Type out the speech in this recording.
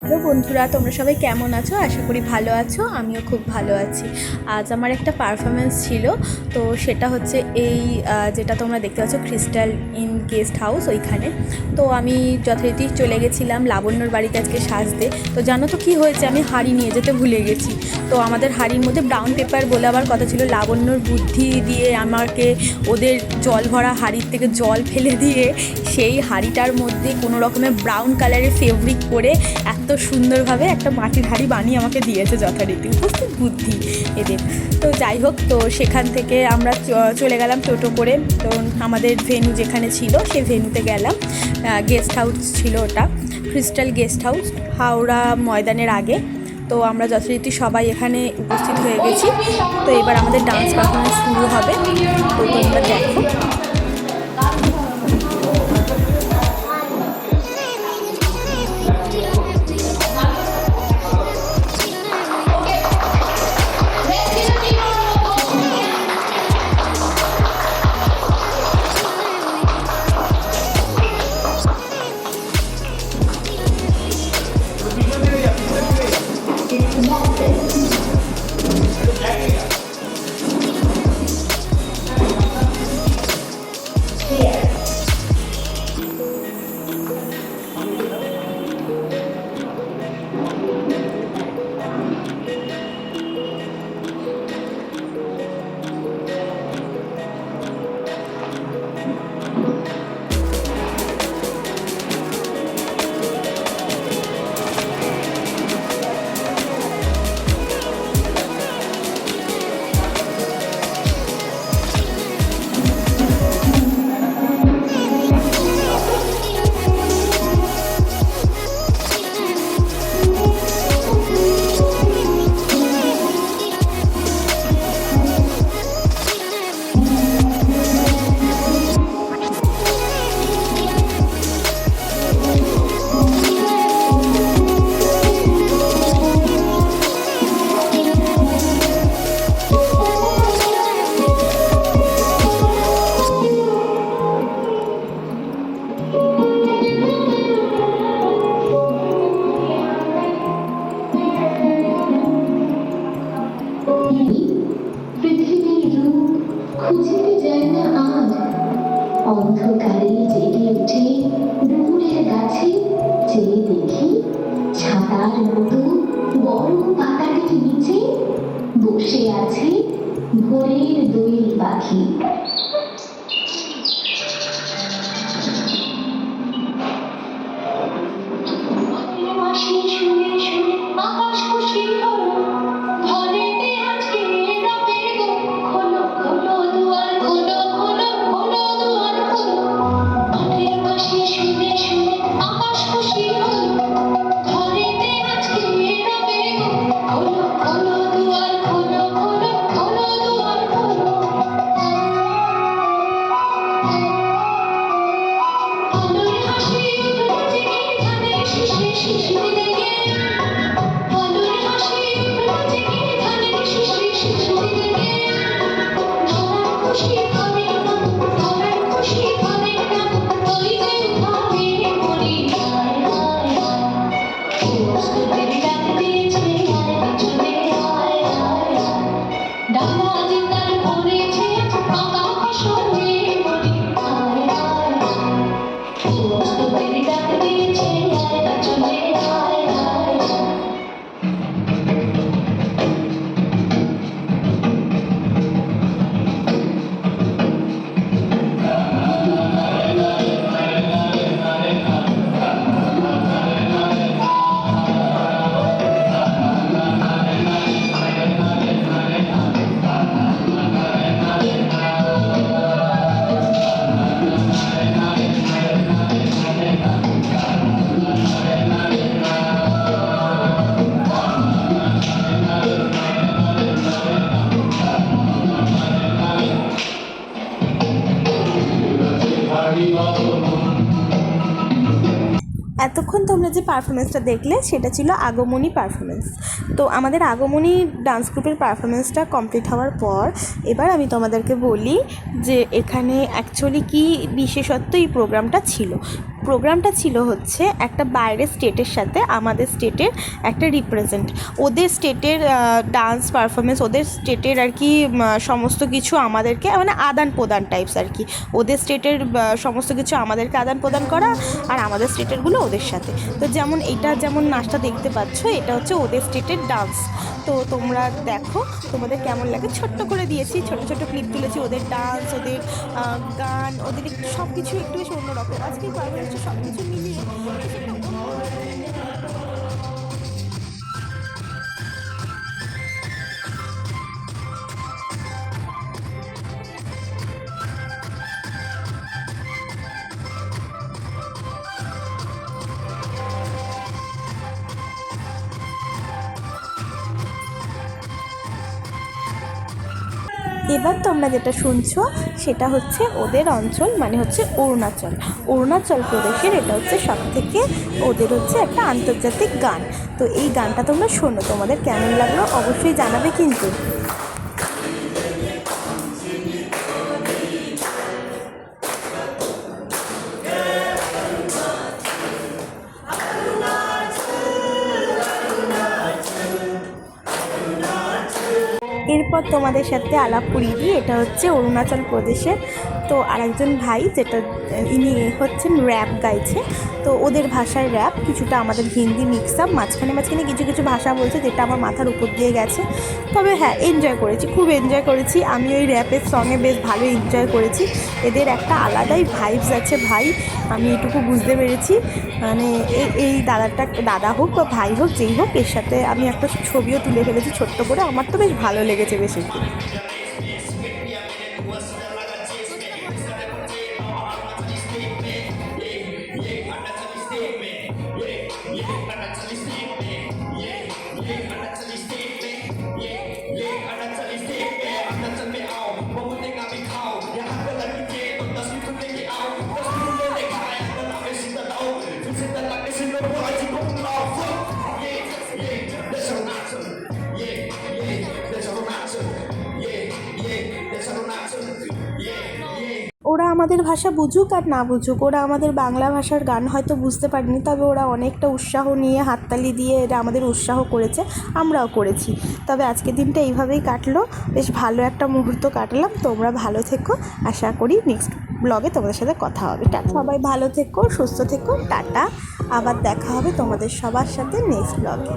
Hello বন্ধুরা, তোমরা সবাই কেমন আছো? আশা করি ভালো আছো। আমিও খুব ভালো আছি। আজ আমার একটা পারফরমেন্স ছিল, তো সেটা হচ্ছে এই যেটা তোমরা দেখতে পাচ্ছ ক্রিস্টাল ইন গেস্ট হাউস, ওইখানে। তো আমি যথারীতি চলে গেছিলাম লাবণ্যর বাড়িতে আজকে সাজতে। তো জানো তো কী হয়েছে, আমি হাঁড়ি নিয়ে যেতে ভুলে গেছি। তো আমাদের হাঁড়ির মধ্যে ব্রাউন পেপার বলে আবার কথা ছিল। লাবণ্যর বুদ্ধি দিয়ে আমাকে ওদের জল ভরা হাঁড়ির থেকে জল ফেলে দিয়ে সেই হাঁড়িটার মধ্যে কোনো রকমের ব্রাউন কালারের ফেব্রিক করে এত সুন্দরভাবে একটা মাটির হাঁড়ি বানিয়ে আমাকে দিয়েছে। যথারীতি উপস্থিত বুদ্ধি এদের। তো যাই হোক, তো সেখান থেকে আমরা চলে গেলাম টোটো করে। তো আমাদের ভেন্যু যেখানে ছিল সেই ভেন্যুতে গেলাম। গেস্ট হাউস ছিল ওটা, ক্রিস্টাল গেস্ট হাউস, হাওড়া ময়দানের আগে। তো আমরা যথারীতি সবাই এখানে উপস্থিত হয়ে গেছি। তো এবার আমাদের ডান্স পারফরমেন্স শুরু হবে। তো তোমরা দেখো। খুঁজতে যায় না আজ অন্ধকারে জেগে উঠে দূরের গাছে চেয়ে দেখি ছাতার মতো বড় পাতাটির নিচে বসে আছে ভোরের দোয়েল পাখি। শুনে শুনে আকাশ খুশি হলো, ঘরেতে আজকে রবের গো, খোলো খোলো দুয়ার খোলো, খোলো খোলো দুয়ার খোলো। মাঠের পাশে শুনে শুনে আকাশ খুশি হলো, ঘরেতে আজকে রবের গো, খোলো খোলো দুয়ার খোলো, খোলো খোলো দুয়ার খোলো। আলোর হাসি উঠলো জেগে ধানের শীষে শিশির দেখে, আলোর হাসি উঠলো জেগে ধানের শীষে শিশির দেখে। ধরার খুশি ঘরের নাম, ধরার খুশি ঘরের নাম, ওই যে উঠানে মরি হায় হায় হায়। প্রস্তুতির ডাক দিয়েছে আয় পিছনে হায় হায় হায়। ডানা যে তার ভরেছে পাকা ফসলে মরি হায় হায় হায়। প্রস্তুতির ডাক দিয়েছে আয় পিছনে হায় হায় হায়। তোমরা যে পারফরমেন্সটা দেখলে সেটা ছিল আগমনী পারফরমেন্স। তো আমাদের আগমনী ডান্স গ্রুপের পারফরমেন্সটা কমপ্লিট হওয়ার পর এবার আমি তোমাদেরকে বলি যে এখানে অ্যাকচুয়ালি কী বিশেষত্ব এই প্রোগ্রামটা ছিল। প্রোগ্রামটা ছিল হচ্ছে একটা বাইরের স্টেটের সাথে আমাদের স্টেটের একটা রিপ্রেজেন্ট, ওদের স্টেটের ডান্স পারফরমেন্স, ওদের স্টেটের আর কি সমস্ত কিছু আমাদেরকে মানে আদান প্রদান টাইপস আর কি, ওদের স্টেটের সমস্ত কিছু আমাদেরকে আদান প্রদান করা আর আমাদের স্টেটেরগুলো ওদের সাথে। তো যেমন এইটা যেমন নাচটা দেখতে পাচ্ছ, এটা হচ্ছে ওদের স্টেটের ডান্স। তো তোমরা দেখো তোমাদের কেমন লাগে, ছোট্ট করে দিয়েছি, ছোট ছোট ক্লিপ তুলেছি ওদের ডান্স, ওদের গান, ওদের সব কিছু একটু বেশ অন্যরকম। আজকে পারফরমেন্সটা সব কিছু মিলিয়ে এবার তোমরা যেটা শুনছো সেটা হচ্ছে ওদের অঞ্চল, মানে হচ্ছে অরুণাচল প্রদেশের এটা হচ্ছে সবথেকে ওদের হচ্ছে একটা আন্তর্জাতিক গান। তো এই গানটা তোমরা শোনো, তোমাদের কেমন লাগলো অবশ্যই জানাবে কিন্তু। এরপর তোমাদের সাথে আলাপ করিয়ে দিই, এটা হচ্ছে অরুণাচল প্রদেশের। তো আরেকজন ভাই যেটা ইনি হচ্ছেন র্যাপ গাইছে, তো ওদের ভাষায় র্যাপ, কিছুটা আমাদের হিন্দি মিক্স আপ, মাঝখানে মাঝখানে কিছু কিছু ভাষা বলছে যেটা আমার মাথার উপর দিয়ে গেছে। তবে হ্যাঁ, এনজয় করেছি, খুব এনজয় করেছি আমি ওই র্যাপের সঙ্গে, বেশ ভালো এনজয় করেছি। এদের একটা আলাদাই ভাইবস আছে ভাই, আমি এটুকু বুঝতে পেরেছি। মানে এই দাদা হোক বা ভাই হোক, যেই হোক, এর সাথে আমি একটা ছবিও তুলে ফেলেছি ছোট্ট করে, আমার তো বেশ ভালো লেগেছে বেশ একটু। ওরা আমাদের ভাষা বুঝুক আর না বুঝুক, ওরা আমাদের বাংলা ভাষার গান হয়তো বুঝতে পারেনি, তবে ওরা অনেকটা উৎসাহ নিয়ে হাততালি দিয়ে এরা আমাদের উৎসাহ করেছে, আমরাও করেছি। তবে আজকের দিনটা এইভাবেই কাটলো, বেশ ভালো একটা মুহূর্ত কাটালাম। তোমরা ভালো থেকো, আশা করি নেক্সট ব্লগে তোমাদের সাথে কথা হবে। টাটা, সবাই ভালো থেকো, সুস্থ থেকো, টাটা। আবার দেখা হবে তোমাদের সবার সাথে নেক্সট ব্লগে।